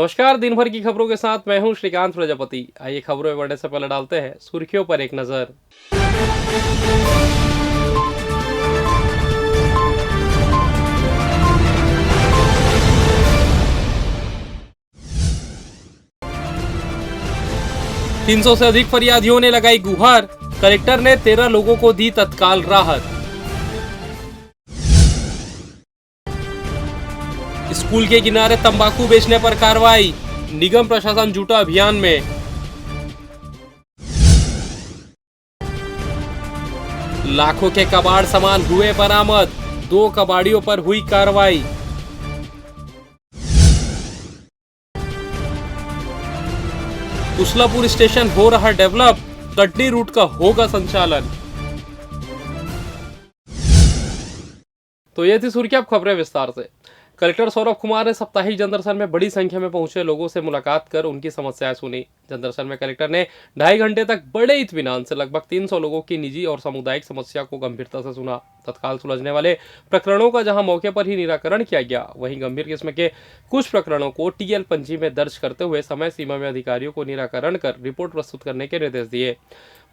नमस्कार। दिन भर की खबरों के साथ मैं हूं श्रीकांत प्रजापति। आइए खबरों में बढ़ने से पहले डालते हैं सुर्खियों पर एक नजर। 300 से अधिक फरियादियों ने लगाई गुहार। कलेक्टर ने 13 लोगों को दी तत्काल राहत। स्कूल के किनारे तंबाकू बेचने पर कार्रवाई। निगम प्रशासन जुटा अभियान में। लाखों के कबाड़ सामान हुए बरामद। 2 कबाड़ियों पर हुई कार्रवाई। कुशलापुर स्टेशन हो रहा डेवलप। कटनी रूट का होगा संचालन। तो ये थी सुर्खियां। अब खबरें विस्तार से। कलेक्टर सौरभ कुमार ने साप्ताहिक जनदर्शन में बड़ी संख्या में पहुंचे लोगों से मुलाकात कर उनकी समस्याएं सुनी। जनदर्शन में कलेक्टर ने 2.5 घंटे तक बड़े इत्मीनान से लगभग 300 लोगों की निजी और सामुदायिक समस्या को गंभीरता से सुना। तत्काल सुलझने वाले प्रकरणों का जहां मौके पर ही निराकरण किया गया, वहीं गंभीर किस्म के कुछ प्रकरणों को टीएल पंजी में दर्ज करते हुए समय सीमा में अधिकारियों को निराकरण कर रिपोर्ट प्रस्तुत करने के निर्देश दिए।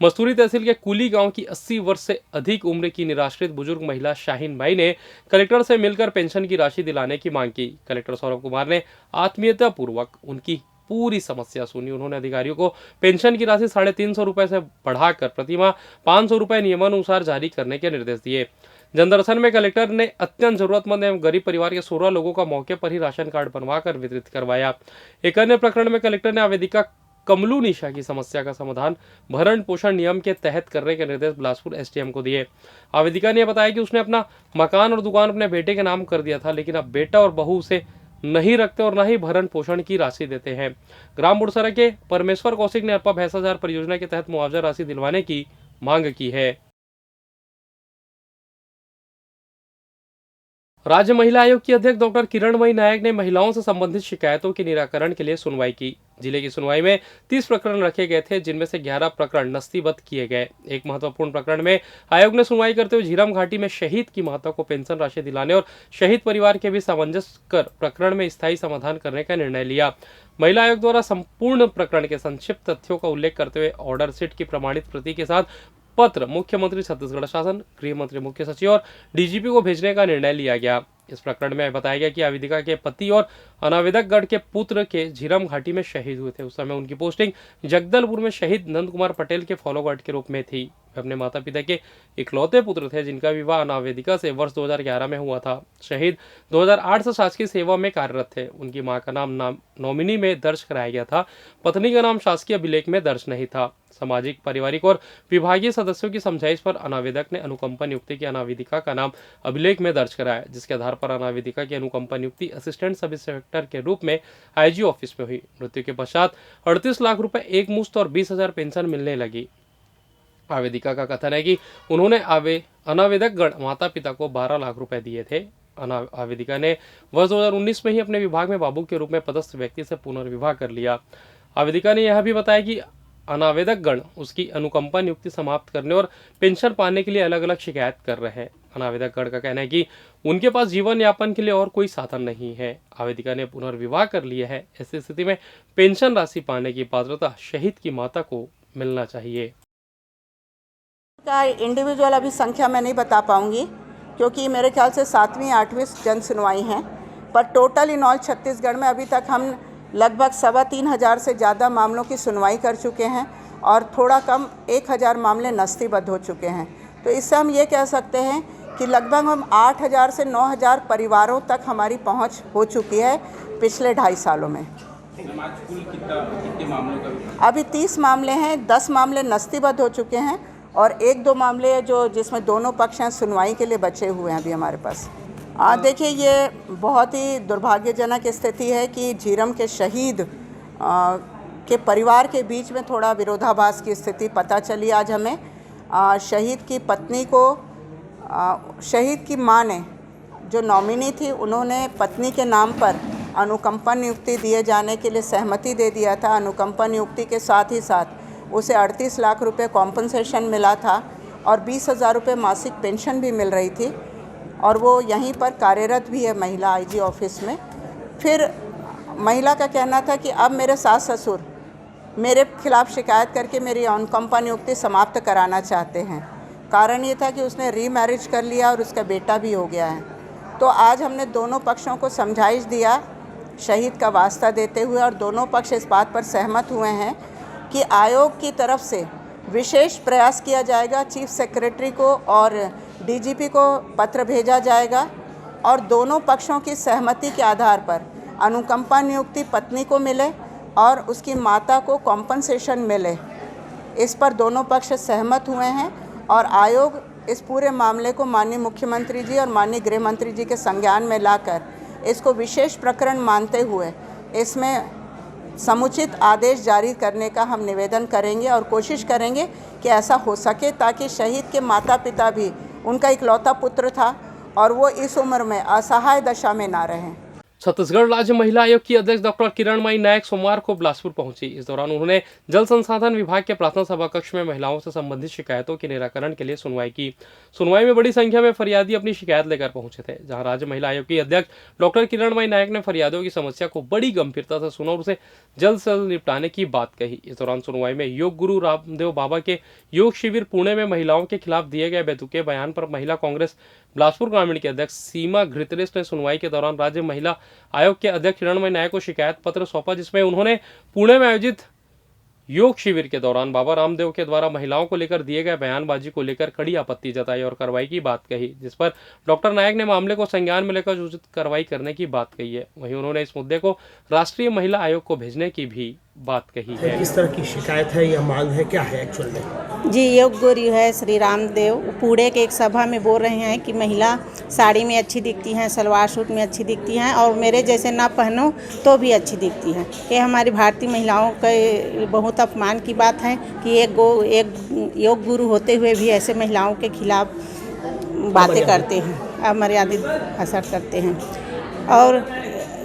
मस्तूरी तहसील के कुली गांव की 80 वर्ष से अधिक उम्र की निराश्रित बुजुर्ग महिला शाहीन बाई ने कलेक्टर से मिलकर पेंशन की राशि दिलाने की मांग की। कलेक्टर सौरभ कुमार ने आत्मीयता पूर्वक उनकी पूरी समस्या सुनी। उन्होंने अधिकारियों को पेंशन की राशि 350 रुपए से बढ़ाकर प्रतिमाह 500 रुपए नियमानुसार जारी करने के निर्देश दिए। जनदर्शन में कलेक्टर ने अत्यंत जरूरतमंद एवं गरीब परिवार के 16 लोगों का मौके पर ही राशन कार्ड बनवाकर वितरित करवाया। एक अन्य प्रकरण में कलेक्टर ने आवेदिका कमलू निशा की समस्या का समाधान भरण पोषण नियम के तहत करने के निर्देश बिलासपुर एसडीएम को दिए। आवेदिका ने बताया कि उसने अपना मकान और दुकान अपने बेटे के नाम कर दिया था, लेकिन अब बेटा और बहू उसे नहीं रखते और न ही भरण पोषण की राशि देते हैं। ग्राम बुड़सरा के परमेश्वर कौशिक ने अरपा भैंसाचार परियोजना के तहत मुआवजा राशि दिलवाने की मांग की है। राज्य महिला आयोग की अध्यक्ष डॉक्टर किरणमयी नायक ने महिलाओं से संबंधित शिकायतों के निराकरण के लिए सुनवाई की। जिले की सुनवाई में 30 प्रकरण रखे गए थे, जिनमें से 11 प्रकरण नस्तीबद्ध किए गए। एक महत्वपूर्ण प्रकरण में आयोग ने सुनवाई करते हुए झीरम घाटी में शहीद की माता को पेंशन राशि दिलाने और शहीद परिवार के बीच सामंजस्य कर प्रकरण में स्थायी समाधान करने का निर्णय लिया। महिला आयोग द्वारा संपूर्ण प्रकरण के संक्षिप्त तथ्यों का उल्लेख करते हुए ऑर्डर शीट की प्रमाणित प्रति के साथ पत्र मुख्यमंत्री छत्तीसगढ़ शासन, गृह मंत्री, मुख्य सचिव और डीजीपी को भेजने का निर्णय लिया गया। इस प्रकरण में बताया गया कि आवेदिका के पति और अनावेदकगढ़ के पुत्र के झीरम घाटी में शहीद हुए थे। उस समय उनकी पोस्टिंग जगदलपुर में शहीद नंद कुमार पटेल के फॉलो गार्ड के रूप में थी। वे अपने माता पिता के इकलौते पुत्र थे, जिनका विवाह अनावेदिका से वर्ष 2011 में हुआ था। शहीद 2008 से शासकीय सेवा में कार्यरत थे। उनकी मां का नाम नॉमिनी में दर्ज कराया गया था। पत्नी का नाम शासकीय अभिलेख में दर्ज नहीं था। सामाजिक, पारिवारिक और विभागीय सदस्यों की समझाइश पर अनावेदक ने अनुकंपा नियुक्ति की अनावेदिका का नाम अभिलेख में दर्ज कराया, जिसके आधार पर अनावेदिका की अनुकंपा नियुक्ति असिस्टेंट सब इंस्पेक्टर के रूप में आईजी ऑफिस में हुई। मृत्यु के पश्चात 38 लाख रुपए एक मुश्त और 20,000 पेंशन मिलने लगी। आवेदिका का कथन है कि उन्होंने अनावेदकगढ़ माता पिता को 12 लाख रुपए दिए थे। आवेदिका ने वर्ष 2019 में ही अपने विभाग में बाबू के रूप में पदस्थ व्यक्ति से पुनर्विवाह कर लिया। आवेदिका ने यह भी बताया कि अनावेदकगण उसकी अनुकंपा नियुक्ति समाप्त करने और पेंशन पाने के लिए अलग अलग शिकायत कर रहे हैं। अनावेदकगण का कहना है कि उनके पास जीवन यापन के लिए और कोई साधन नहीं है। आवेदिका ने पुनर्विवाह कर लिया है। ऐसी स्थिति में पेंशन राशि पाने की पात्रता शहीद की माता को मिलना चाहिए। का इंडिविजुअल अभी संख्या मैं नहीं बता पाऊंगी, क्योंकि मेरे ख्याल से 7वीं 8वीं जन सुनवाई हैं, पर टोटल इन ऑल छत्तीसगढ़ में अभी तक हम लगभग 3,2500 से ज़्यादा मामलों की सुनवाई कर चुके हैं और थोड़ा कम 1,000 मामले नस्तीबद्ध हो चुके हैं। तो इससे हम ये कह सकते हैं कि लगभग हम 8,000 से 9,000 परिवारों तक हमारी पहुंच हो चुकी है पिछले 2.5 सालों में। कितने मामलों का? अभी 30 मामले हैं, 10 मामले नस्तीबद्ध हो चुके हैं और 1-2 मामले जो जिसमें दोनों पक्ष हैं सुनवाई के लिए बचे हुए हैं अभी हमारे पास। देखिए, ये बहुत ही दुर्भाग्यजनक स्थिति है कि झीरम के शहीद के परिवार के बीच में थोड़ा विरोधाभास की स्थिति पता चली आज हमें। शहीद की पत्नी को शहीद की मां ने, जो नॉमिनी थी, उन्होंने पत्नी के नाम पर अनुकंपा नियुक्ति दिए जाने के लिए सहमति दे दिया था। अनुकंपा नियुक्ति के साथ ही साथ उसे 38 लाख रुपए कॉम्पनसेशन मिला था और 20,000 रुपये मासिक पेंशन भी मिल रही थी और वो यहीं पर कार्यरत भी है महिला आईजी ऑफिस में। फिर महिला का कहना था कि अब मेरे सास ससुर मेरे खिलाफ शिकायत करके मेरी अनुकंपा नियुक्ति समाप्त कराना चाहते हैं। कारण ये था कि उसने रीमैरिज कर लिया और उसका बेटा भी हो गया है। तो आज हमने दोनों पक्षों को समझाइश दिया शहीद का वास्ता देते हुए, और दोनों पक्ष इस बात पर सहमत हुए हैं कि आयोग की तरफ से विशेष प्रयास किया जाएगा। चीफ सेक्रेटरी को और डीजीपी को पत्र भेजा जाएगा और दोनों पक्षों की सहमति के आधार पर अनुकंपा नियुक्ति पत्नी को मिले और उसकी माता को कॉम्पनसेशन मिले। इस पर दोनों पक्ष सहमत हुए हैं और आयोग इस पूरे मामले को माननीय मुख्यमंत्री जी और माननीय गृह मंत्री जी के संज्ञान में लाकर इसको विशेष प्रकरण मानते हुए इसमें समुचित आदेश जारी करने का हम निवेदन करेंगे और कोशिश करेंगे कि ऐसा हो सके, ताकि शहीद के माता पिता भी, उनका इकलौता पुत्र था और वो इस उम्र में असहाय दशा में ना रहें। छत्तीसगढ़ राज्य महिला आयोग की अध्यक्ष डॉक्टर किरणमयी नायक सोमवार को बिलासपुर पहुंची। इस दौरान उन्होंने जल संसाधन विभाग के प्रार्थना सभा कक्ष में महिलाओं से संबंधित शिकायतों के निराकरण के लिए सुनवाई की। सुनवाई में बड़ी संख्या में फरियादी अपनी शिकायत लेकर पहुंचे थे, जहां राज्य महिला आयोग की अध्यक्ष डॉक्टर किरणमयी नायक ने फरियादियों की समस्या को बड़ी गंभीरता से सुना और उसे जल्द से जल्द निपटाने की बात कही। इस दौरान सुनवाई में योग गुरु रामदेव बाबा के योग शिविर पुणे में महिलाओं के खिलाफ दिए गए बेतुके बयान पर महिला कांग्रेस बिलासपुर ग्रामीण की अध्यक्ष सीमा घृतरेश ने सुनवाई के दौरान राज्य महिला आयोग के अध्यक्ष किरणमयी नायक को शिकायत पत्र सौंपा, जिसमें उन्होंने पुणे में आयोजित योग शिविर के दौरान बाबा रामदेव के द्वारा महिलाओं को लेकर दिए गए बयानबाजी को लेकर कड़ी आपत्ति जताई और कार्रवाई की बात कही, जिस पर डॉक्टर नायक ने मामले को संज्ञान में लेकर उचित कार्रवाई करने की बात कही है। वहीं उन्होंने इस मुद्दे को राष्ट्रीय महिला आयोग को भेजने की भी बात कही है। किस तरह की शिकायत है या मांग है, क्या है एक्चुअल में? जी, योग गुरु है श्री रामदेव पुणे के एक सभा में बोल रहे हैं कि महिला साड़ी में अच्छी दिखती हैं, सलवार सूट में अच्छी दिखती हैं और मेरे जैसे ना पहनो तो भी अच्छी दिखती हैं। ये हमारी भारतीय महिलाओं के बहुत अपमान की बात है कि एक योग गुरु होते हुए भी ऐसे महिलाओं के खिलाफ बातें करते हैं, अमर्यादित असर करते हैं। और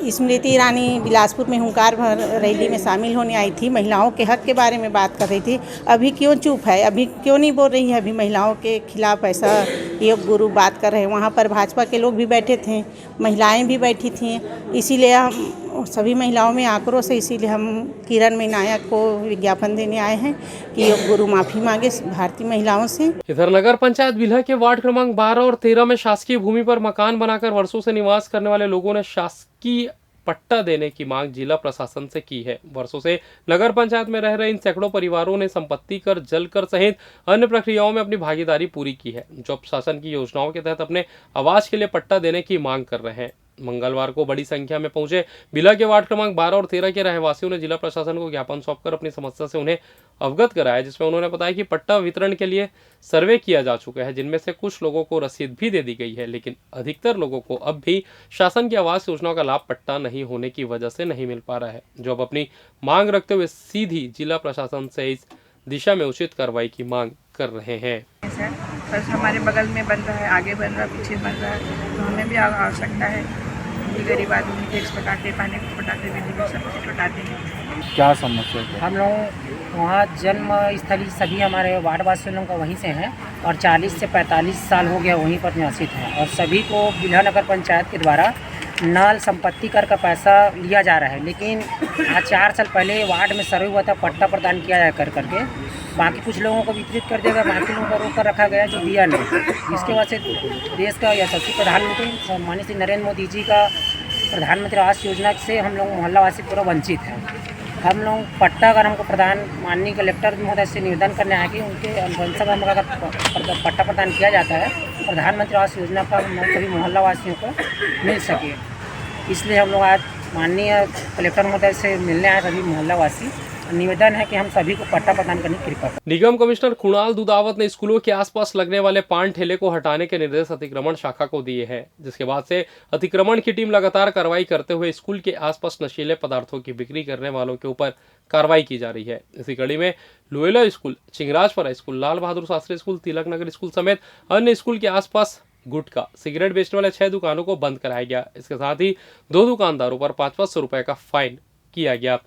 स्मृति ईरानी बिलासपुर में हुंकार भर रैली में शामिल होने आई थी, महिलाओं के हक के बारे में बात कर रही थी। अभी क्यों चुप है, अभी क्यों नहीं बोल रही है? अभी महिलाओं के खिलाफ ऐसा योग गुरु बात कर रहे हैं। वहाँ पर भाजपा के लोग भी बैठे थे, महिलाएं भी बैठी थीं, इसीलिए हम सभी महिलाओं में आक्रोश है। इसीलिए हम किरणमयी नायक को विज्ञापन देने आए हैं कि योग गुरु माफ़ी मांगे भारतीय महिलाओं से। इधर नगर पंचायत बिल्हा के वार्ड क्रमांक 12 और 13 में शासकीय भूमि पर मकान बनाकर वर्षों से निवास करने वाले लोगों ने शासकीय पट्टा देने की मांग जिला प्रशासन से की है। वर्षों से नगर पंचायत में रह रहे इन सैकड़ों परिवारों ने संपत्ति कर, जल कर सहित अन्य प्रक्रियाओं में अपनी भागीदारी पूरी की है, जो प्रशासन की योजनाओं के तहत अपने आवास के लिए पट्टा देने की मांग कर रहे हैं। मंगलवार को बड़ी संख्या में पहुंचे बिल्हा के वार्ड क्रमांक 12 और 13 के रहवासियों ने जिला प्रशासन को ज्ञापन सौंपकर अपनी समस्या से उन्हें अवगत कराया, जिसमें उन्होंने बताया कि पट्टा वितरण के लिए सर्वे किया जा चुका है, जिनमें से कुछ लोगों को रसीद भी दे दी गई है, लेकिन अधिकतर लोगों को अब भी शासन की आवास योजना का लाभ पट्टा नहीं होने की वजह से नहीं मिल पा रहा है, जो अब अपनी मांग रखते हुए सीधी जिला प्रशासन से इस दिशा में उचित कार्रवाई की मांग कर रहे हैं। बस हमारे बगल में बन रहा है, आगे बन रहा है, पीछे बन रहा है, तो हमें भी आवश्यकता है कि गरीब आदमी टैक्स पटाते, पानी को पटाते, बिजली को सब कुछ पटाते हैं। क्या समस्या है? हम लोग वहाँ जन्म स्थली सभी हमारे वार्ड वासियों लोगों का वहीं से हैं और 40 से 45 साल हो गया वहीं पर निवासित हैं और सभी को बिल्हा नगर पंचायत के द्वारा नाल संपत्ति कर का पैसा लिया जा रहा है। लेकिन आज 4 साल पहले वार्ड में सर्वे हुआ था, पट्टा प्रदान किया जाए करके बाकी कुछ लोगों को वितरित कर दिया गया, बाकी लोगों को रोक कर रखा गया जो दिया नहीं। इसके वजह से देश का यशस्वी प्रधानमंत्री माननीय श्री नरेंद्र मोदी जी का प्रधानमंत्री आवास योजना से हम लोग मोहल्लावासी पूरा वंचित हैं। हम लोग पट्टा अगर हमको प्रदान माननीय कलेक्टर महोदय से निवेदन करने आए कि उनके अनुशंसा में अगर पट्टा प्रदान किया जाता है प्रधानमंत्री आवास योजना का सभी मोहल्लावासियों को मिल सके, इसलिए हम लोग आज माननीय कलेक्टर महोदय से मिलने आए सभी मोहल्लावासी। निवेदन है कि हम सभी को पट्टा प्रदान करने की कृपा करें। निगम कमिश्नर कुणाल दुदावत ने स्कूलों के आसपास लगने वाले पान ठेले को हटाने के निर्देश अतिक्रमण शाखा को दिए हैं, जिसके बाद से अतिक्रमण की टीम लगातार कार्रवाई करते हुए स्कूल के आसपास नशीले पदार्थों की बिक्री करने वालों के ऊपर कार्रवाई की जा रही है। इसी कड़ी में Loyola school, चिंगराजपुरा school, Lal Bahadur Shastri school, Tilak Nagar school समेत अन्य स्कूल के आसपास गुटखा, सिगरेट बेचने वाले 6 दुकानों को बंद कराया गया। इसके साथ ही 2 दुकानदारों पर 500 रुपए का फाइन किया गया।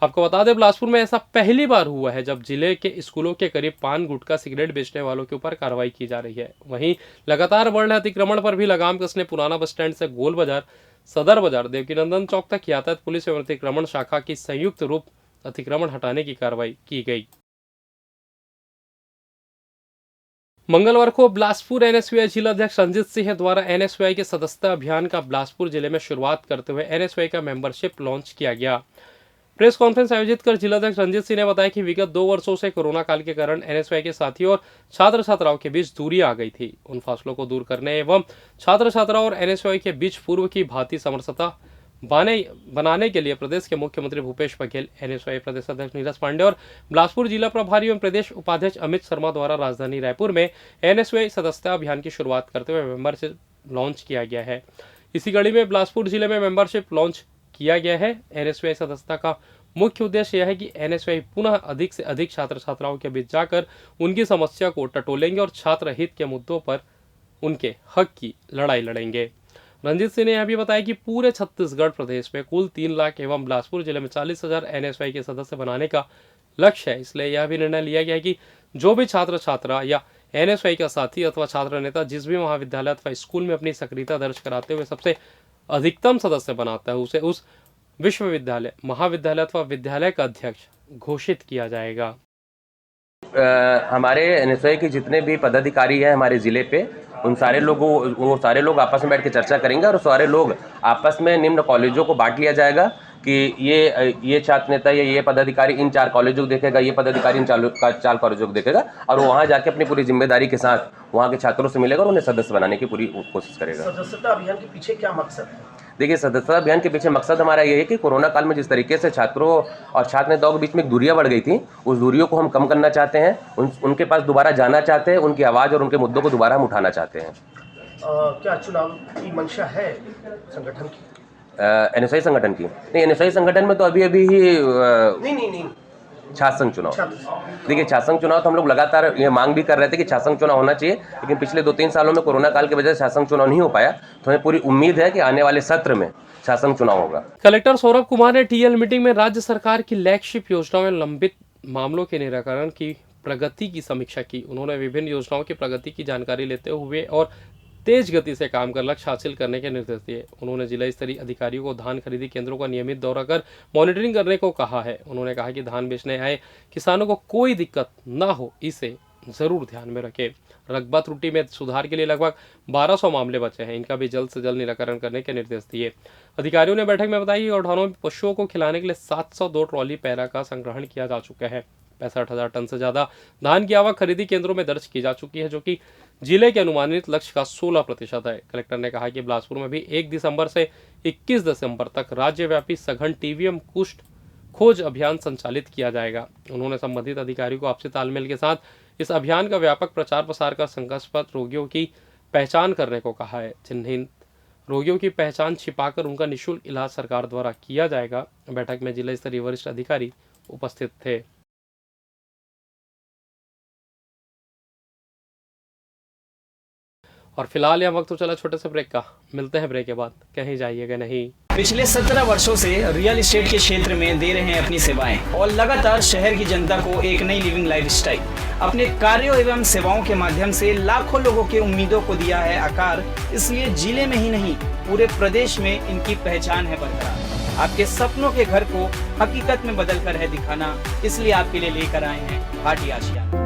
आपको बता दें, बिलासपुर में ऐसा पहली बार हुआ है जब जिले के स्कूलों के करीब पान, गुटखा, सिगरेट बेचने वालों के ऊपर कार्रवाई की जा रही है। वहीं लगातार बढ़ रहे अतिक्रमण पर भी लगाम कसने पुराना बस स्टैंड से गोल बाजार, सदर बाजार देवकीनंदन चौक तक यातायात पुलिस एवं अतिक्रमण शाखा की संयुक्त रूप अतिक्रमण हटाने की कार्रवाई की गई। मंगलवार को बिलासपुर एनएसयूआई जिला अध्यक्ष रंजीत सिंह द्वारा एनएसयूआई के सदस्यता अभियान का बिलासपुर जिले में शुरुआत करते हुए एनएसयूआई का मेंबरशिप लॉन्च किया गया। प्रेस कॉन्फ्रेंस आयोजित कर जिलाध्यक्ष रंजीत सिंह ने बताया कि विगत 2 वर्षों से कोरोना काल के कारण एनएसयूआई के साथियों और छात्र छात्राओं के बीच दूरी आ गई थी। उन फासलों को दूर करने एवं छात्र छात्राओं और एनएसयूआई के बीच पूर्व की भांति समरसता बनाने के लिए प्रदेश के मुख्यमंत्री भूपेश बघेल, एनएसयूआई प्रदेश अध्यक्ष नीरज पांडे और बिलासपुर जिला प्रभारी एवं प्रदेश उपाध्यक्ष अमित शर्मा द्वारा राजधानी रायपुर में एनएसयूआई सदस्यता अभियान की शुरुआत करते हुए मेंबरशिप लॉन्च किया गया है। इसी कड़ी में बिलासपुर जिले में मेंबरशिप लॉन्च किया गया है। एनएसयूआई सदस्यता का मुख्य उद्देश्य यह है कि एनएसयूआई पुनः अधिक से अधिक छात्र छात्राओं के बीच जाकर उनकी समस्या को टटोलेंगे और छात्र हित के मुद्दों पर उनके हक की लड़ाई लड़ेंगे। रंजीत सिंह ने यह भी बताया कि पूरे छत्तीसगढ़ प्रदेश में कुल 3 लाख एवं बिलासपुर जिले में 40,000 एनएसयूआई के सदस्य बनाने का लक्ष्य है। इसलिए यह भी निर्णय लिया गया है कि जो भी छात्र छात्रा या एनएसयूआई का साथी अथवा छात्र नेता जिस भी महाविद्यालय अथवा स्कूल में अपनी सक्रियता दर्ज कराते हुए सबसे अधिकतम सदस्य बनाता है उसे उस विश्वविद्यालय, महाविद्यालय अथवा विद्यालय का अध्यक्ष घोषित किया जाएगा। हमारे एनएसयूआई के जितने भी पदाधिकारी हैं हमारे ज़िले पे, वो सारे लोग आपस में बैठ के चर्चा करेंगे और सारे लोग आपस में निम्न कॉलेजों को बांट लिया जाएगा कि ये छात्र नेता या ये पदाधिकारी इन 4 कॉलेजों को देखेगा, ये पदाधिकारी इन 4 कॉलेजों को देखेगा और वो वहाँ जाके अपनी पूरी जिम्मेदारी के साथ वहाँ के छात्रों से मिलेगा और उन्हें सदस्य बनाने की पूरी कोशिश करेगा। सदस्यता अभियान के पीछे क्या मकसद है? देखिए, सदस्यता अभियान के पीछे मकसद हमारा ये है कि कोरोना काल में जिस तरीके से छात्रों और छात्र नेताओं के बीच में दूरियां बढ़ गई थी, उस दूरियों को हम कम करना चाहते हैं, उनके पास दोबारा जाना चाहते हैं, उनकी आवाज़ और उनके मुद्दों को दोबारा हम उठाना चाहते हैं। क्या चुनाव की मंशा है संगठन की? एनएसयूआई संगठन की नहीं, एनएसयूआई संगठन में तो अभी ही नहीं छात्र संघ चुनाव। देखिए, छात्र संघ चुनाव तो हम लोग लगातार ये मांग भी कर रहे थे कि छात्र संघ चुनाव होना चाहिए, लेकिन पिछले 2-3 सालों में कोरोना काल की वजह से छात्र संघ चुनाव नहीं हो पाया, तो हमें पूरी उम्मीद है कि आने वाले सत्र में छात्र संघ चुनाव होगा। कलेक्टर सौरभ कुमार ने टीएल मीटिंग में राज्य सरकार की फ्लैगशिप योजनाओं में लंबित मामलों के निराकरण की प्रगति की समीक्षा की। उन्होंने विभिन्न योजनाओं की प्रगति की जानकारी लेते हुए और तेज गति से काम कर लक्ष्य हासिल करने के निर्देश दिए। उन्होंने जिला स्तरीय अधिकारियों को धान खरीदी केंद्रों का नियमित दौरा कर मॉनिटरिंग करने को कहा है। उन्होंने कहा कि धान बेचने आए किसानों को कोई दिक्कत न हो, इसे जरूर ध्यान में रखें। रकबा त्रुटि में सुधार के लिए लगभग 1200 मामले बचे हैं, इनका भी जल्द से जल्द निराकरण करने के निर्देश दिए। अधिकारियों ने बैठक में बताया कि गौठानों में पशुओं को खिलाने के लिए 702 ट्रॉली पैरा का संग्रहण किया जा चुका है। 65,000 टन से ज्यादा धान की आवक खरीदी केंद्रों में दर्ज की जा चुकी है, जो कि जिले के अनुमानित लक्ष्य का 16% है। कलेक्टर ने कहा कि बिलासपुर में भी 1 दिसंबर से 21 दिसंबर तक राज्यव्यापी सघन टीवीएम कुष्ठ खोज अभियान संचालित किया जाएगा। उन्होंने संबंधित अधिकारियों को आपसी तालमेल के साथ इस अभियान का व्यापक प्रचार प्रसार कर शंकास्पद रोगियों की पहचान करने को कहा है। चिन्हित रोगियों की पहचान छिपाकर उनका निःशुल्क इलाज सरकार द्वारा किया जाएगा। बैठक में जिला स्तरीय वरिष्ठ अधिकारी उपस्थित थे। और फिलहाल यह वक्त तो चला छोटे से ब्रेक का, मिलते हैं ब्रेक के बाद, कहीं जाइएगा नहीं। पिछले 17 वर्षों से रियल एस्टेट के क्षेत्र में दे रहे हैं अपनी सेवाएं और लगातार शहर की जनता को एक नई लिविंग लाइफस्टाइल। अपने कार्यों एवं सेवाओं के माध्यम से लाखों लोगों के उम्मीदों को दिया है आकार, इसलिए जिले में ही नहीं पूरे प्रदेश में इनकी पहचान है बरकरार। आपके सपनों के घर को हकीकत में बदल कर है दिखाना, इसलिए आपके लिए लेकर आए हैं भाटी आशियाना।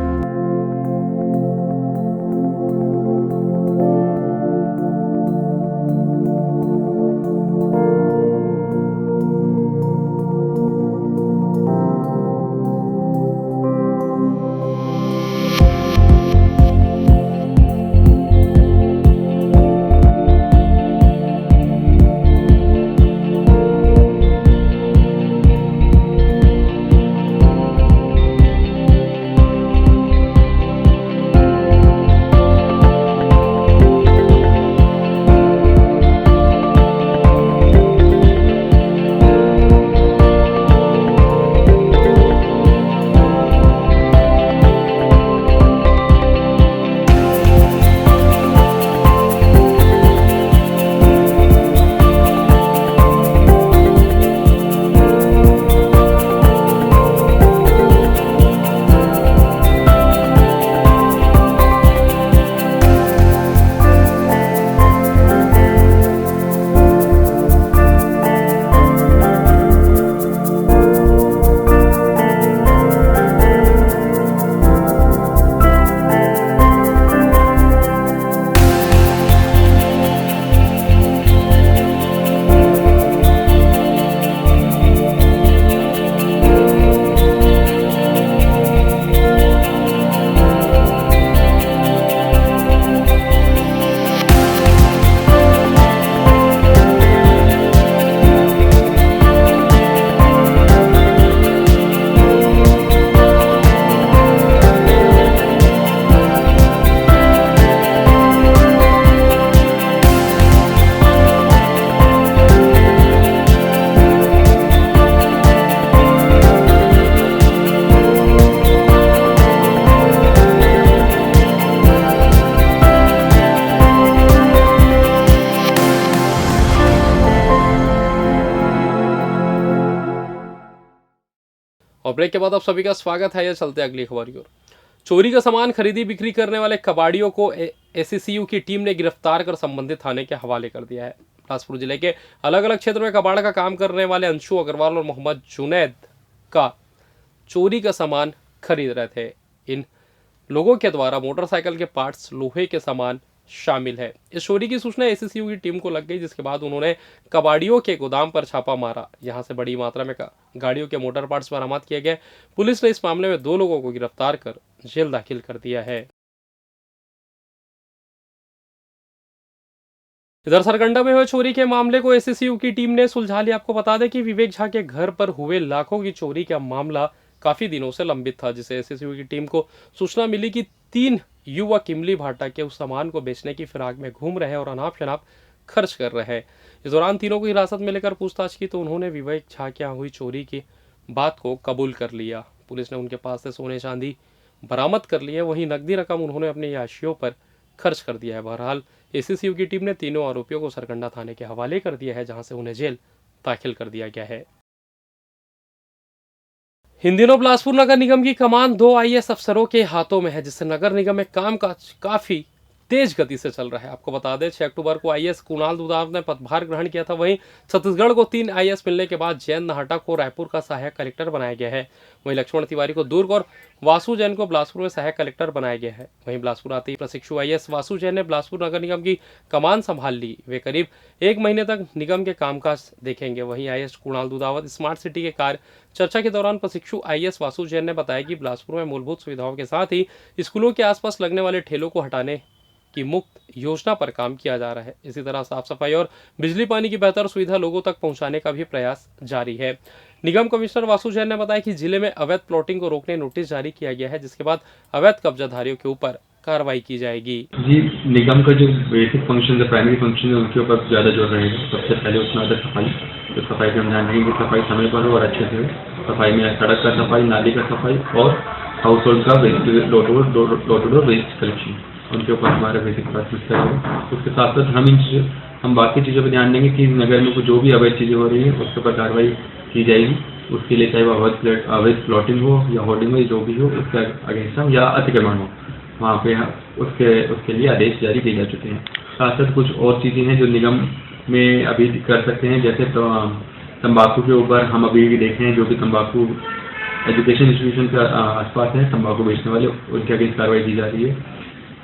और ब्रेक के बाद आप सभी का स्वागत है। यह चलते अगली खबर की ओर। चोरी का सामान खरीदी बिक्री करने वाले कबाड़ियों को एसीसीयू की टीम ने गिरफ्तार कर संबंधित थाने के हवाले कर दिया है। बिलासपुर जिले के अलग अलग क्षेत्रों में कबाड़ का काम करने वाले अंशु अग्रवाल और मोहम्मद जुनैद का चोरी का सामान खरीद रहे थे। इन लोगों के द्वारा मोटरसाइकिल के पार्ट्स, लोहे के सामान शामिल है। इस चोरी की सूचना एसीसीयू की टीम को लग गई, जिसके बाद उन्होंने कबाड़ियों के गोदाम पर छापा मारा। यहां से बड़ी मात्रा में गाड़ियों के मोटर पार्ट्स बरामद किए गए। पुलिस ने इस मामले में 2 लोगों को गिरफ्तार कर जेल दाखिल कर दिया है। इधर सरकंडा में हुए चोरी के मामले को एसीसीयू की टीम ने सुलझा लिया। आपको बता दें कि विवेक झा के घर पर हुए लाखों की चोरी का मामला काफी दिनों से लंबित था, जिसे एसीसीयू की टीम को सूचना मिली कि 3 युवक इमली भाटा के उस सामान को बेचने की फिराक में घूम रहे हैं और अनाप शनाप खर्च कर रहे हैं। इस दौरान तीनों को हिरासत में लेकर पूछताछ की तो उन्होंने विवेक झा के यहाँ हुई चोरी की बात को कबूल कर लिया। पुलिस ने उनके पास से सोने चांदी बरामद कर ली है, वहीं नकदी रकम उन्होंने अपने आशियों पर खर्च कर दिया है। बहरहाल एसीसीयू की टीम ने तीनों आरोपियों को सरकंडा थाने के हवाले कर दिया है, जहां से उन्हें जेल दाखिल कर दिया गया है। इन दिनों बिलासपुर नगर निगम की कमान 2 आईएएस अफसरों के हाथों में है, जिससे नगर निगम में कामकाज काफी तेज गति से चल रहा है। आपको बता दें 6 अक्टूबर को आईएएस कुणाल दुदाव ने पदभार ग्रहण किया था। वहीं छत्तीसगढ़ को 3 आईएएस मिलने के बाद जयंत नाहटा को रायपुर का सहायक कलेक्टर बनाया गया है। वहीं लक्ष्मण तिवारी को दुर्ग और वासु जैन को बिलासपुर में सहायक कलेक्टर बनाया गया है। वहीं बिलासपुर आते ही प्रशिक्षु आईएएस वासु जैन ने बिलासपुर नगर निगम की कमान संभाल ली। वे करीब 1 महीने तक निगम के कामकाज देखेंगे। वहीं IAS Kunal Dudawat smart city के कार्य चर्चा के दौरान प्रशिक्षु आईएएस वासु जैन ने बताया कि बिलासपुर में मूलभूत सुविधाओं के साथ ही स्कूलों के आसपास लगने वाले ठेलों को हटाने की मुक्त योजना पर काम किया जा रहा है। इसी तरह साफ सफाई और बिजली पानी की बेहतर सुविधा लोगों तक पहुंचाने का भी प्रयास जारी है। निगम कमिश्नर वासु जैन ने बताया कि जिले में अवैध प्लॉटिंग को रोकने नोटिस जारी किया गया है, जिसके बाद अवैध कब्जाधारियों के ऊपर कार्रवाई की जाएगी। जी, निगम का जो बेसिक फंक्शन है, प्राइमरी फंक्शन है, उनके ऊपर ज्यादा जोर रहेगा। सबसे पहले उसमें आता है सफाई। तो सफाई पे हम ध्यान देंगे, सफाई समय पर हो और अच्छे से हो। सफाई में सड़क का सफाई, नाली का सफाई और हाउस होल्ड का डोर वेस्ट कलेक्शन, उनके ऊपर हमारा बेसिक प्राथमिकता है। उसके साथ साथ हम बाकी चीज़ों पर ध्यान देंगे कि नगर में जो भी अवैध चीज़ें हो रही हैं उसके ऊपर कार्रवाई की जाएगी। उसके लिए चाहे वो अवैध प्लॉटिंग हो या होर्डिंग हो, जो भी हो, उसके अगेंस्ट हो या अतिक्रमण हो, वहाँ पे उसके लिए आदेश जारी किए जा चुके हैं। साथ साथ कुछ और चीज़ें हैं जो निगम में अभी कर सकते हैं, जैसे तंबाकू के ऊपर हम अभी भी देख रहे हैं, जो भी तंबाकू एजुकेशन इंस्टीट्यूशन के आसपास है तंबाकू बेचने वाले, उनके अगेंस्ट कार्रवाई की जा रही है।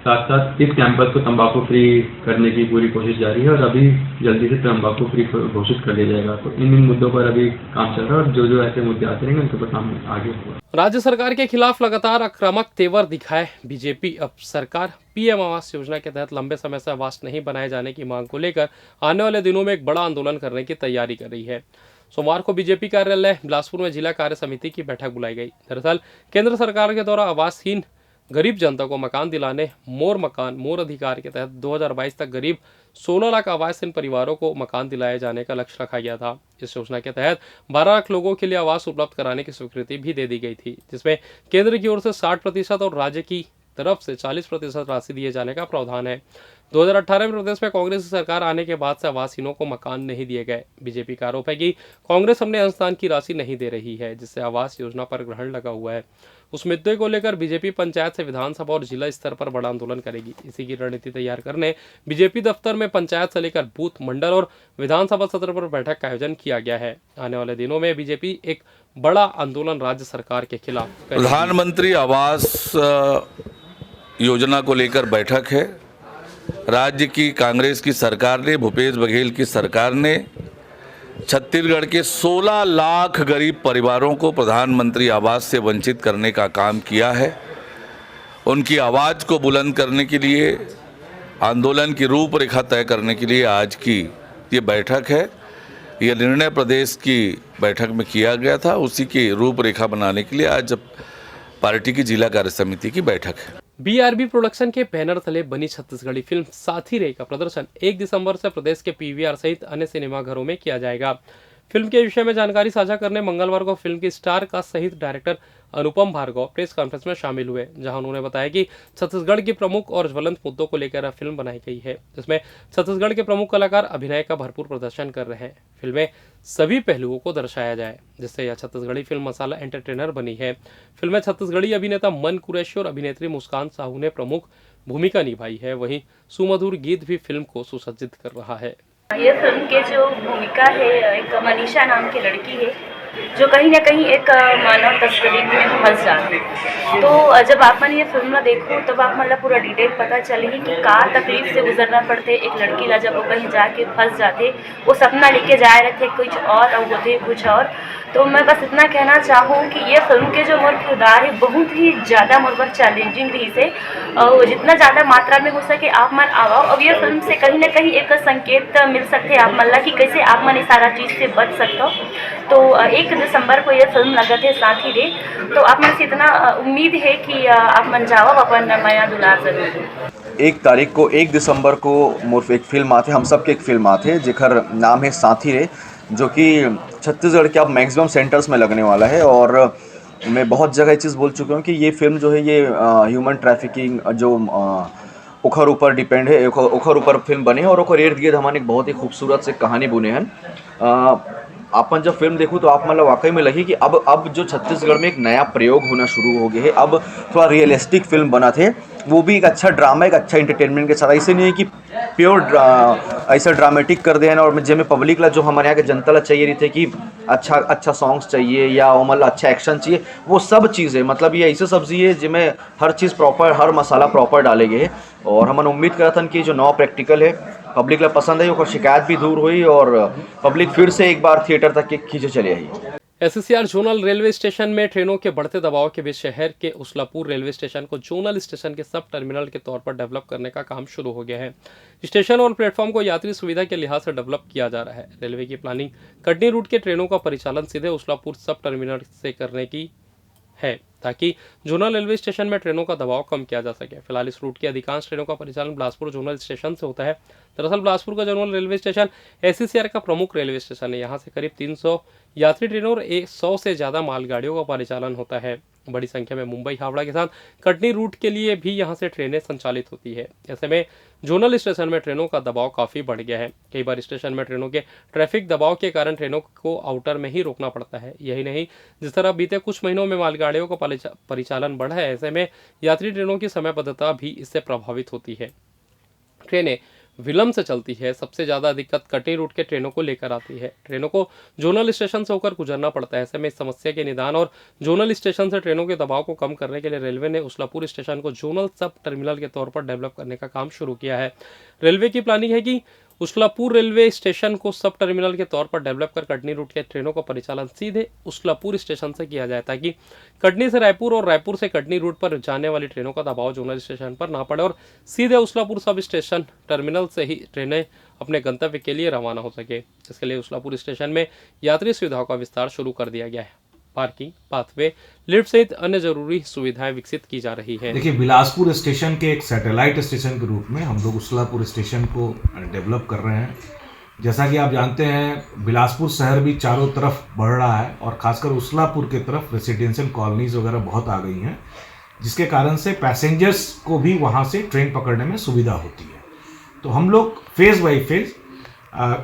साथ साथ इस कैंपस को तंबाकू फ्री करने की पूरी कोशिश जारी है और अभी जल्दी से तंबाकू फ्री घोषित कर दिया जाएगा। तो इन मुद्दों पर अभी काम चल रहा है और जो ऐसे मुद्दे आते रहेंगे उनके ऊपर काम आगे होगा। राज्य सरकार के खिलाफ लगातार आक्रामक तेवर दिखाए बीजेपी। अब सरकार पीएम आवास योजना के तहत लंबे समय से आवास नहीं बनाए जाने की मांग को लेकर आने वाले दिनों में एक बड़ा आंदोलन करने की तैयारी कर रही है। सोमवार को बीजेपी कार्यालय बिलासपुर में जिला कार्य समिति की बैठक बुलाई गई। दरअसल केंद्र सरकार के द्वारा आवासहीन गरीब जनता को मकान दिलाने मोर मकान मोर अधिकार के तहत 2022 तक करीब 16 लाख आवासहीन परिवारों को मकान दिलाए जाने का लक्ष्य रखा गया था। इस योजना के तहत 12 लाख लोगों के लिए आवास उपलब्ध कराने की स्वीकृति भी दे दी गई थी, जिसमें केंद्र की ओर से 60% और राज्य की तरफ से 40% राशि दिए जाने का प्रावधान है। 2018 में प्रदेश में कांग्रेस की सरकार आने के बाद से आवासहीनों को मकान नहीं दिए गए। बीजेपी का आरोप है कि कांग्रेस अपने अनुदान की राशि नहीं दे रही है, जिससे आवास योजना पर ग्रहण लगा हुआ है। उस मुद्दे को लेकर बीजेपी पंचायत से विधानसभा और जिला स्तर पर बड़ा आंदोलन करेगी। इसी की रणनीति तैयार करने बीजेपी दफ्तर में पंचायत से लेकर बूथ, मंडल और विधानसभा सत्र पर बैठक का आयोजन किया गया है। आने वाले दिनों में बीजेपी एक बड़ा आंदोलन राज्य सरकार के खिलाफ करेगी। प्रधानमंत्री आवास योजना को लेकर बैठक है। राज्य की कांग्रेस की सरकार ने, भूपेश बघेल की सरकार ने छत्तीसगढ़ के 16 लाख गरीब परिवारों को प्रधानमंत्री आवास से वंचित करने का काम किया है। उनकी आवाज़ को बुलंद करने के लिए, आंदोलन की रूपरेखा तय करने के लिए आज की ये बैठक है। ये निर्णय प्रदेश की बैठक में किया गया था, उसी की रूपरेखा बनाने के लिए आज पार्टी की जिला कार्य समिति की बैठक है। बीआरबी प्रोडक्शन के बैनर तले बनी छत्तीसगढ़ी फिल्म साथी रे का प्रदर्शन 1 दिसंबर से प्रदेश के पीवीआर सहित अन्य सिनेमाघरों में किया जाएगा। फिल्म के विषय में जानकारी साझा करने मंगलवार को फिल्म की स्टार कास्ट सहित डायरेक्टर अनुपम भार्गव प्रेस कॉन्फ्रेंस में शामिल हुए, जहां उन्होंने बताया कि छत्तीसगढ़ के प्रमुख और ज्वलंत मुद्दों को लेकर फिल्म बनाई गई है, जिसमें छत्तीसगढ़ के प्रमुख कलाकार अभिनय का भरपूर प्रदर्शन कर रहे हैं। फिल्म में सभी पहलुओं को दर्शाया जाए, जिससे यह छत्तीसगढ़ी फिल्म मसाला एंटरटेनर बनी है। फिल्म में छत्तीसगढ़ी अभिनेता मन कुरैशी और अभिनेत्री मुस्कान साहू ने प्रमुख भूमिका निभाई है। वहीं सुमधुर गीत भी फिल्म को सुसज्जित कर रहा है। ये फिल्म के जो भूमिका है, एक मनीषा नाम की लड़की है जो कहीं ना कहीं एक मानव तस्करी में फंस जाती है। तो जब आप मन ये फिल्म देखो तब आप मतलब पूरा डिटेल पता चलेगी कि का तकलीफ से गुजरना पड़ते एक लड़की ला, जब वो कहीं जाके फंस जाते, वो सपना लेके जा रहे थे कुछ और होते कुछ और। तो मैं बस इतना कहना चाहूँ कि ये फिल्म के जो मोर किरदार है बहुत ही ज़्यादा मोर पर चैलेंजिंग रही से, और जितना ज़्यादा मात्रा में हो सके आप मन आओ। अब ये फिल्म से कहीं ना कहीं एक संकेत मिल सकते आप मन ला कि कैसे आप मन इस सारा चीज़ से बच सकते हो। तो 1 दिसंबर को ये फिल्म लगा थे साथ ही डे, तो आप मन से इतना उम्मीद है कि आप मन जाओ अपन माया दुलार जरूर। 1 तारीख को 1 दिसंबर को मोर एक फिल्म आते, हम सब के एक फिल्म आते जेकर नाम है साथी रे, जो कि छत्तीसगढ़ के अब मैक्सिमम सेंटर्स में लगने वाला है। और मैं बहुत जगह ये चीज़ बोल चुका हूँ कि ये फिल्म जो है ये ह्यूमन ट्रैफिकिंग जो उखर ऊपर डिपेंड है, उखर ऊपर फिल्म बने हैं और उखर इर्द गिर्द हमारे एक बहुत ही खूबसूरत से कहानी बुने हैं। अपन जब फिल्म देखूँ तो आप मतलब वाकई में लगी कि अब जो छत्तीसगढ़ में एक नया प्रयोग होना शुरू हो गया है। अब थोड़ा रियलिस्टिक फिल्म बना थे, वो भी एक अच्छा ड्रामा, एक अच्छा एंटरटेनमेंट के साथ। ऐसे नहीं है कि प्योर ऐसा ड्रामेटिक कर देना। और जिसमें पब्लिक ला जो हमारे यहाँ के जनता ला चाहिए रही थे कि अच्छा सॉन्ग्स चाहिए या मतलब अच्छा एक्शन चाहिए, वो सब चीज़ है। मतलब ये ऐसे सब्जी है जिसमें हर चीज़ प्रॉपर, हर मसाला प्रॉपर डाले गए। और हम उम्मीद करते हैं कि जो नवा प्रैक्टिकल है पब्लिक ला पसंद है और शिकायत भी दूर हुई और पब्लिक फिर से एक बार थिएटर तक के खींचे चले आई। एससीआर जोनल रेलवे स्टेशन में ट्रेनों के बढ़ते दबाव के बीच शहर के उसलापुर रेलवे स्टेशन को जोनल स्टेशन के सब टर्मिनल के तौर पर डेवलप करने का काम शुरू हो गया है। स्टेशन और प्लेटफॉर्म को यात्री सुविधा के लिहाज से डेवलप किया जा रहा है। रेलवे की प्लानिंग कटनी रूट के ट्रेनों का परिचालन सीधे उसलापुर सब टर्मिनल से करने की है, ताकि जोनल रेलवे स्टेशन में ट्रेनों का दबाव कम किया जा सके। फिलहाल इस रूट की अधिकांश ट्रेनों का परिचालन बिलासपुर जोनल स्टेशन से होता है। दरअसल बिलासपुर का जोनल रेलवे स्टेशन एससीआर का प्रमुख रेलवे स्टेशन है। यहाँ से करीब 300 यात्री ट्रेनों और 100 से ज़्यादा मालगाड़ियों का परिचालन होता है। बड़ी संख्या में मुंबई हावड़ा के साथ कटनी रूट के लिए भी यहाँ से ट्रेनें संचालित होती है। ऐसे में जोनल स्टेशन में ट्रेनों का दबाव काफ़ी बढ़ गया है। कई बार स्टेशन में ट्रेनों के ट्रैफिक दबाव के कारण ट्रेनों को आउटर में ही रोकना पड़ता है। यही नहीं, जिस तरह बीते कुछ महीनों में मालगाड़ियों का परिचालन बढ़ा है, ऐसे में यात्री ट्रेनों की समयबद्धता भी इससे प्रभावित होती है। ट्रेनें विलंब से चलती है। सबसे ज़्यादा दिक्कत कटनी रूट के ट्रेनों को लेकर आती है। ट्रेनों को जोनल स्टेशन से होकर गुजरना पड़ता है। ऐसे में इस समस्या के निदान और जोनल स्टेशन से ट्रेनों के दबाव को कम करने के लिए रेलवे ने उसलापुर स्टेशन को जोनल सब टर्मिनल के तौर पर डेवलप करने का काम शुरू किया है। रेलवे की प्लानिंग है कि उसलापुर रेलवे स्टेशन को सब टर्मिनल के तौर पर डेवलप कर कटनी रूट के ट्रेनों का परिचालन सीधे उसलापुर स्टेशन से किया जाए, ताकि कटनी से रायपुर और रायपुर से कटनी रूट पर जाने वाली ट्रेनों का दबाव जोनल स्टेशन पर ना पड़े और सीधे उसलापुर सब स्टेशन टर्मिनल से ही ट्रेनें अपने गंतव्य के लिए रवाना हो सके। इसके लिए उसलापुर स्टेशन में यात्री सुविधाओं का विस्तार शुरू कर दिया गया है। पार्किंग, पाथवे, लिफ्ट सहित अन्य जरूरी सुविधाएं विकसित की जा रही है। देखिए, बिलासपुर स्टेशन के एक सैटेलाइट स्टेशन के रूप में हम लोग उसलापुर स्टेशन को डेवलप कर रहे हैं। जैसा कि आप जानते हैं, बिलासपुर शहर भी चारों तरफ बढ़ रहा है और खासकर उसलापुर के तरफ रेसिडेंशियल कॉलोनीज वगैरह बहुत आ गई हैं, जिसके कारण से पैसेंजर्स को भी वहाँ से ट्रेन पकड़ने में सुविधा होती है। तो हम लोग phase by phase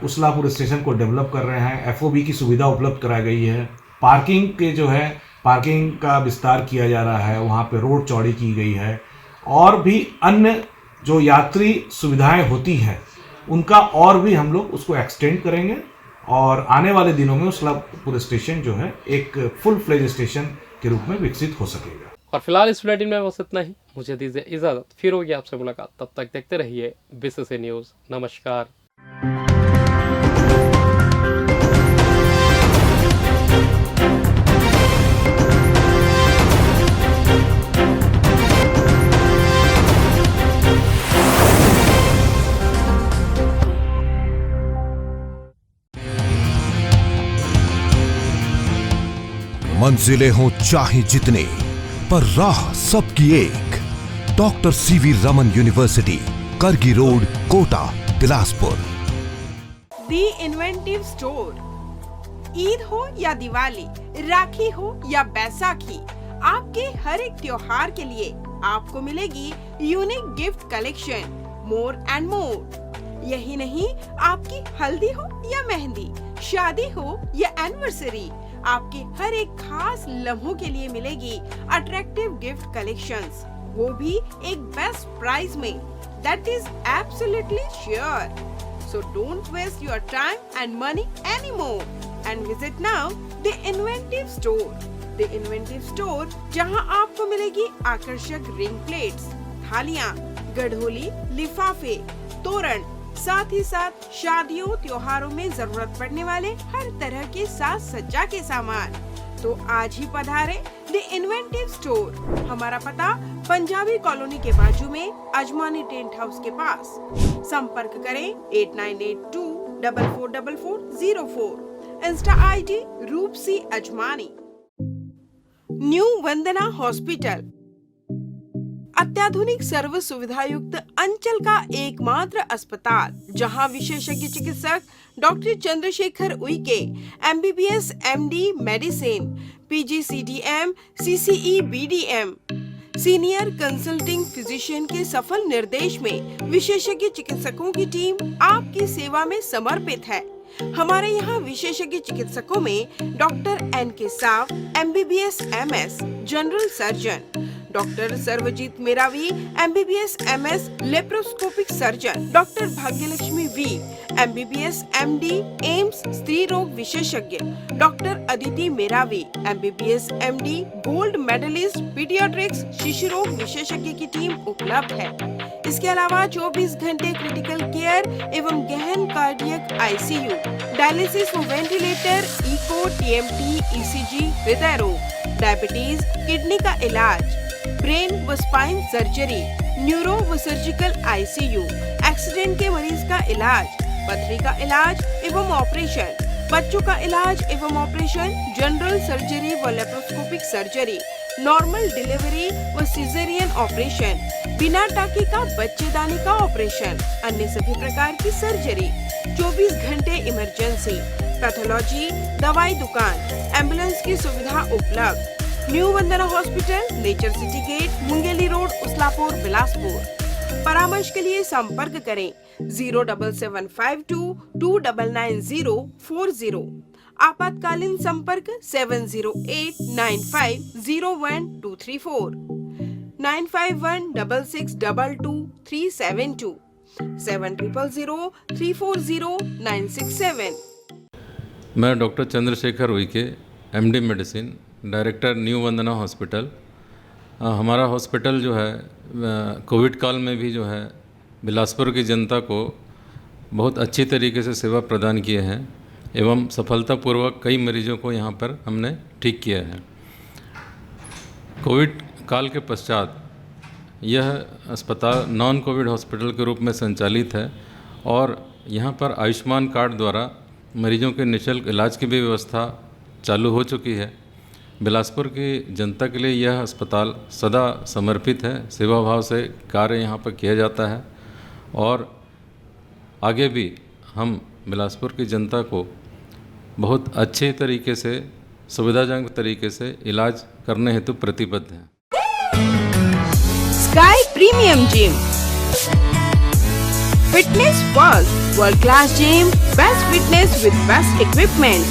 Uslapur station को डेवलप कर रहे हैं। FOB की सुविधा उपलब्ध कराई गई है। पार्किंग के जो है पार्किंग का विस्तार किया जा रहा है, वहाँ पे रोड चौड़ी की गई है और भी अन्य जो यात्री सुविधाएं होती हैं उनका और भी हम लोग उसको एक्सटेंड करेंगे और आने वाले दिनों में उसलापुर स्टेशन जो है एक फुल फ्लेज स्टेशन के रूप में विकसित हो सकेगा। और फिलहाल इस बुलेटिन में बस इतना ही। मुझे दीजिए इजाज़त, फिर होगी आपसे मुलाकात। तब तक देखते रहिए BCC न्यूज़। नमस्कार। मंजिलें हों चाहे जितने, पर राह सबकी एक। डॉक्टर CV रमन यूनिवर्सिटी, करगी रोड, कोटा, बिलासपुर। दी इन्वेंटिव स्टोर। ईद हो या दिवाली, राखी हो या बैसाखी, आपके हर एक त्योहार के लिए आपको मिलेगी unique gift collection more and more. यही नहीं, आपकी हल्दी हो या मेहंदी, शादी हो या एनिवर्सरी, आपके हर एक खास लम्हों के लिए मिलेगी अट्रैक्टिव गिफ्ट कलेक्शंस, वो भी एक बेस्ट प्राइस में। That is absolutely sure. So don't waste your time and money anymore and visit now the Inventive Store. The Inventive Store जहां आपको मिलेगी आकर्षक रिंग प्लेट्स, थालियां, गढ़ोली, लिफाफे, तोरण, साथ ही साथ शादियों त्योहारों में जरूरत पड़ने वाले हर तरह के साज सज्जा के सामान। तो आज ही पधारे द इन्वेंटिव स्टोर। हमारा पता पंजाबी कॉलोनी के बाजू में अजमानी टेंट हाउस के पास। संपर्क करें 8982444404। इंस्टा आईडी रूपसी अजमानी। न्यू वंदना हॉस्पिटल अत्याधुनिक सर्व सुविधा युक्त अंचल का एकमात्र अस्पताल, जहां विशेषज्ञ चिकित्सक doctor Chandrashekhar Uikey MBBS MD medicine, PGCDM CCE BDM senior consulting physician के सफल निर्देश में विशेषज्ञ चिकित्सकों की टीम आपकी सेवा में समर्पित है। हमारे यहाँ विशेषज्ञ चिकित्सकों में doctor NK Sao MBBS MS general surgeon, doctor Sarvajeet Meravi MBBS MS laparoscopic surgeon, doctor Bhagyalakshmi V MBBS MD AIIMS स्त्री रोग विशेषज्ञ, doctor Aditi Meravi MBBS MD gold medallist paediatrics शिशु रोग विशेषज्ञ की टीम उपलब्ध है। इसके अलावा 24 घंटे क्रिटिकल केयर एवं गहन कार्डियक ICU, डायलिसिस व वेंटिलेटर, इको, TMT, ECG, हृदय रोग, डायबिटीज, किडनी का इलाज, ब्रेन व स्पाइन सर्जरी, न्यूरो व सर्जिकल ICU, एक्सीडेंट के मरीज का इलाज, पथरी का इलाज एवं ऑपरेशन, बच्चों का इलाज एवं ऑपरेशन, जनरल सर्जरी व लेप्रोस्कोपिक सर्जरी, नॉर्मल डिलीवरी व सिजेरियन ऑपरेशन, बिना टाके का बच्चेदानी का ऑपरेशन, अन्य सभी प्रकार की सर्जरी, 24 घंटे इमरजेंसी, पैथोलॉजी, दवाई दुकान, एम्बुलेंस की सुविधा उपलब्ध। New Vandana Hospital, Nature City Gate, Mungeli Road, Uslapur, Bilaspur. परामर्श के लिए संपर्क करें 07752299040। आपातकालीन संपर्क 7089501234, 9516622372, 7003409667। मैं doctor Chandrashekhar Uike MD medicine, director New Vandana Hospital. हमारा हॉस्पिटल जो है कोविड काल में भी जो है बिलासपुर की जनता को बहुत अच्छी तरीके से सेवा प्रदान किए हैं एवं सफलतापूर्वक कई मरीजों को यहाँ पर हमने ठीक किया है। कोविड काल के पश्चात यह अस्पताल नॉन कोविड हॉस्पिटल के रूप में संचालित है और यहाँ पर आयुष्मान कार्ड द्वारा मरीजों के निःशुल्क इलाज की भी व्यवस्था चालू हो चुकी है। बिलासपुर की जनता के लिए यह अस्पताल सदा समर्पित है, सेवा भाव से कार्य यहाँ पर किया जाता है और आगे भी हम बिलासपुर की जनता को बहुत अच्छे तरीके से, सुविधाजनक तरीके से इलाज करने हेतु प्रतिबद्ध हैं। Sky premium gym, fitness first, world class gym, best fitness with best equipment,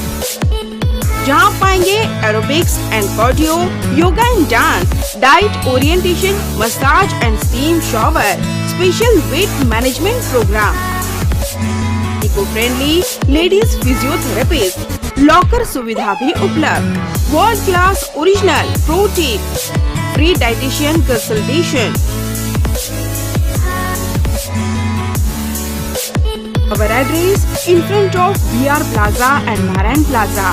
जहां पाएंगे aerobics and cardio, yoga and dance, diet orientation, massage and steam shower, special weight management programme, eco friendly ladies physiotherapist, locker सुविधा भी उपलब्ध, world class original protein, free dietitian consultation. Our address in front of VR Plaza and Narayan Plaza.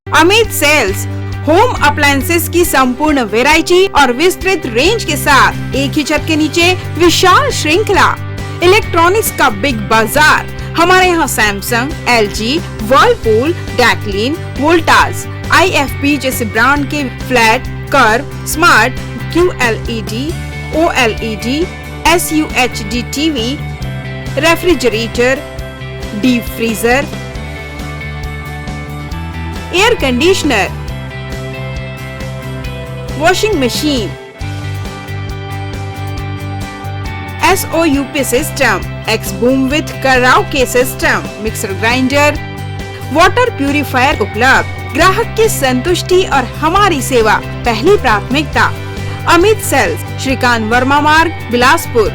Amit sales, home appliances की संपूर्ण variety और विस्तृत range के साथ एक ही छत के नीचे विशाल श्रृंखला, इलेक्ट्रॉनिक्स का बिग बाजार। हमारे यहाँ Samsung, LG, Whirlpool, Daikin, Voltas, IFP जैसे ब्रांड के flat, curve, smart, QLED, OLED, SUHD TV, refrigerator, deep freezer, air conditioner, washing machine, SOUP system, X boom with karaoke system, mixer grinder, water purifier उपलब्ध। ग्राहक की संतुष्टि और हमारी सेवा पहली प्राथमिकता। Amit sales, Shrikant Verma Marg, Bilaspur.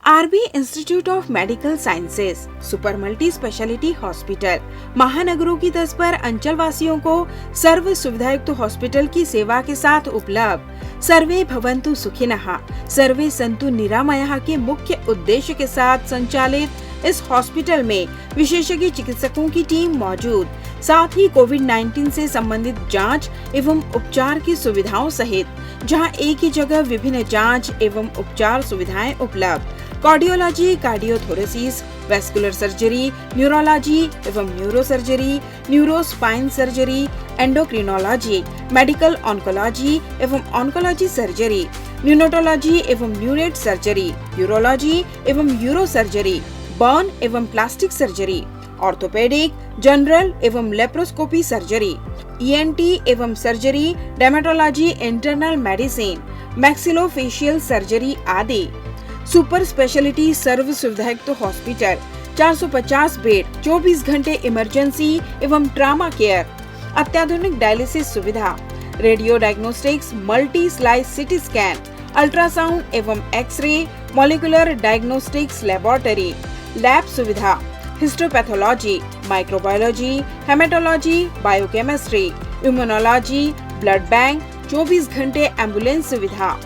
RB institute of medical sciences, super multi speciality hospital, महानगरों की तर्ज पर अंचल वासियों को सर्व सुविधायुक्त हॉस्पिटल की सेवा के साथ उपलब्ध। सर्वे भवन्तु सुखिनः, सर्वे सन्तु निरामयः के मुख्य उद्देश्य के साथ संचालित इस हॉस्पिटल में विशेषज्ञ चिकित्सकों की टीम मौजूद, साथ ही कोविड-19 से संबंधित जांच एवं उपचार की सुविधाओं सहित जहां एक ही जगह विभिन्न जांच एवं उपचार सुविधाएं उपलब्ध। Cardiology, cardiothoracic, vascular surgery, neurology एवं neurosurgery, neurospine surgery, endocrinology, medical oncology एवं ऑन्कोलॉजी सर्जरी, न्यूनेटोलॉजी एवं न्यूनेट सर्जरी, यूरोलॉजी एवं यूरो सर्जरी, बर्न एवं प्लास्टिक सर्जरी, ऑर्थोपेडिक, जनरल एवं लेप्रोस्कोपी सर्जरी, ENT एवं surgery, dermatology, internal medicine, maxillofacial surgery आदि। Super speciality सर्व सुविधायुक्त हॉस्पिटल, 450 बेड, 24 घंटे इमरजेंसी एवं ट्रामा केयर, अत्याधुनिक डायलिसिस सुविधा, radio diagnostics, multi slice CT scan, ultrasound एवं x ray, molecular diagnostics laboratory, lab सुविधा, histopathology, microbiology, haematology, biochemistry, immunology, blood bank, 24 घंटे एम्बुलेंस सुविधा,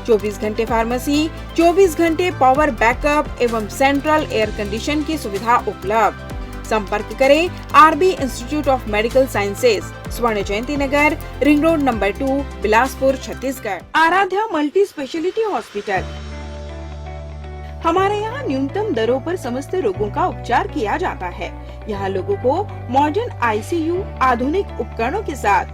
24 घंटे फार्मेसी, 24 घंटे पावर बैकअप एवं सेंट्रल एयर कंडीशन की सुविधा उपलब्ध। संपर्क करें RB institute of medical Sciences, Swarn Jayanti Nagar, Ring Road number 2, Bilaspur, Chhattisgarh. Aaradhya Multi speciality Hospital, हमारे यहाँ न्यूनतम दरों पर समस्त रोगों का उपचार किया जाता है। यहाँ लोगों को मॉडर्न ICU, आधुनिक उपकरणों के साथ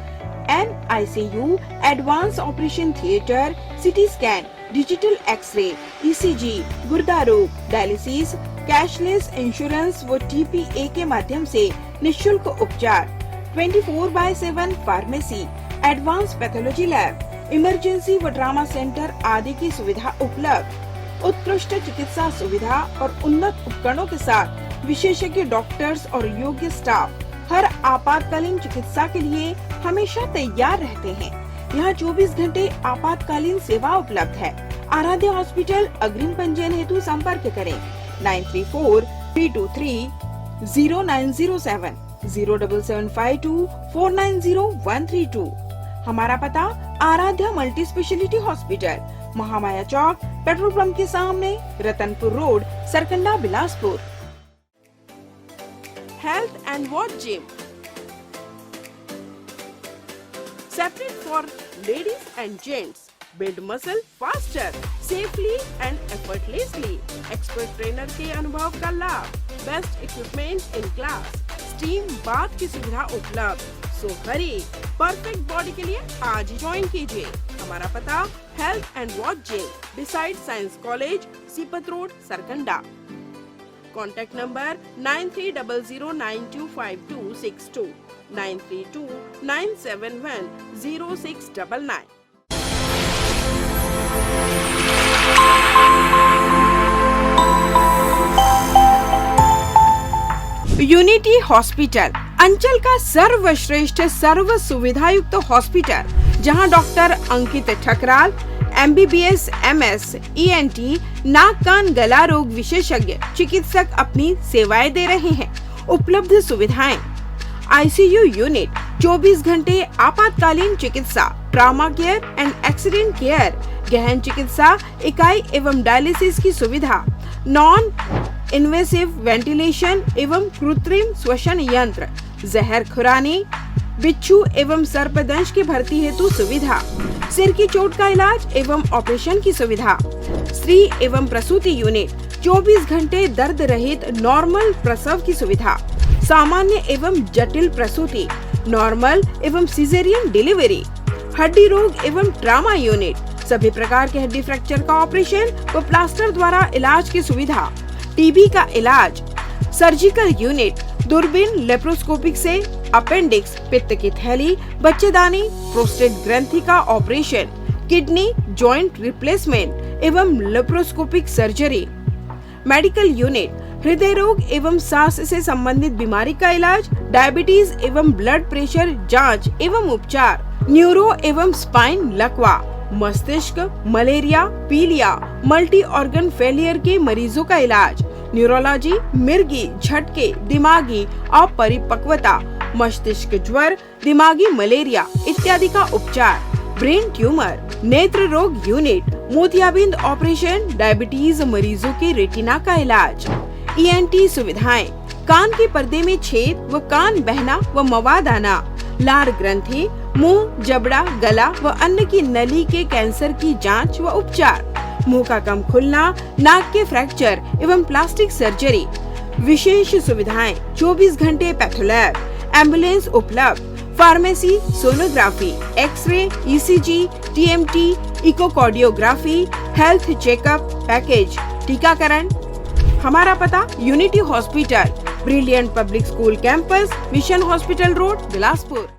NICU, advance operation theatre, CT scan, digital X ray, ECG, गुर्दा रोग, डायलिसिस, कैशलेस इंश्योरेंस व TPA के माध्यम से निःशुल्क उपचार, 24/7 pharmacy, advance pathology lab, emergency व ट्रामा सेंटर आदि की सुविधा उपलब्ध। उत्कृष्ट चिकित्सा सुविधा और उन्नत उपकरणों के साथ विशेषज्ञ डॉक्टर्स और योग्य स्टाफ हर आपातकालीन चिकित्सा के लिए हमेशा तैयार रहते हैं। यहाँ 24 घंटे आपातकालीन सेवा उपलब्ध है। आराध्या हॉस्पिटल, अग्रिम पंजीयन हेतु संपर्क करें 9343230907 07752 490132। हमारा पता Aaradhya Multi speciality Hospital, Mahamaya Chowk, petrol pump के सामने, Ratanpur Road, Sarkanda, Bilaspur. Health and Watch Gym, separate for ladies and gents, build muscle faster, safely and effortlessly. Expert trainer के अनुभव का लाभ, best equipment in class, steam bath की सुविधा उपलब्ध। सो हरी, परफेक्ट बॉडी के लिए आज ही ज्वाइन कीजिए। हमारा पता health and Watch gym, beside science college, Sipat road, Sarkanda. Contact number 9300925262 9329710699। Unity hospital, अंचल का सर्वश्रेष्ठ सर्व सुविधायुक्त हॉस्पिटल, जहां डॉक्टर अंकित ठकराल, MBBS MS ENT नाक कान गला रोग विशेषज्ञ चिकित्सक अपनी सेवाएं दे रहे हैं। उपलब्ध सुविधाएं, ICU यूनिट, 24 घंटे आपातकालीन चिकित्सा, trauma care and accident care, गहन चिकित्सा इकाई एवं डायलिसिस की सुविधा, नॉन इन्वेसिव वेंटिलेशन एवं कृत्रिम श्वसन यंत्र, जहर खुरानी, बिच्छू एवं सर्पदंश की भर्ती हेतु सुविधा, सिर की चोट का इलाज एवं ऑपरेशन की सुविधा, स्त्री एवं प्रसूति यूनिट, 24 घंटे दर्द रहित नॉर्मल प्रसव की सुविधा, सामान्य एवं जटिल प्रसूति, नॉर्मल एवं सिजेरियन डिलीवरी, हड्डी रोग एवं ट्रामा यूनिट, सभी प्रकार के हड्डी फ्रैक्चर का ऑपरेशन व प्लास्टर द्वारा इलाज की सुविधा, टीबी का इलाज, सर्जिकल यूनिट, दूरबीन लेप्रोस्कोपिक से अपेंडिक्स, पित्त की थैली, बच्चेदानी, प्रोस्टेट ग्रंथि का ऑपरेशन, किडनी, जॉइंट रिप्लेसमेंट एवं लेप्रोस्कोपिक सर्जरी, मेडिकल यूनिट, हृदय रोग एवं सांस से संबंधित बीमारी का इलाज, डायबिटीज एवं ब्लड प्रेशर जांच एवं उपचार, न्यूरो एवं स्पाइन लकवा, मस्तिष्क, मलेरिया, पीलिया, मल्टी ऑर्गन फेलियर के मरीजों का इलाज, न्यूरोलॉजी, मिर्गी, झटके, दिमागी अपरिपक्वता, मस्तिष्क ज्वर, दिमागी मलेरिया इत्यादि का उपचार, ब्रेन ट्यूमर, नेत्र रोग यूनिट, मोतियाबिंद ऑपरेशन, डायबिटीज मरीजों के रेटिना का इलाज, ENT सुविधाएं, कान के पर्दे में छेद व कान बहना व मवाद आना, लार ग्रंथि, मुंह, जबड़ा, गला व अन्य की नली के कैंसर की जांच व उपचार, मुंह का कम खुलना, नाक के फ्रैक्चर एवं प्लास्टिक सर्जरी, विशेष सुविधाएं 24 घंटे पैथोलैब, एम्बुलेंस उपलब्ध, pharmacy, sonography, X ray, ECG, TMT, echocardiography, health checkup package, टीकाकरण। हमारा पता unity hospital, brilliant public school campus, mission hospital road, Bilaspur.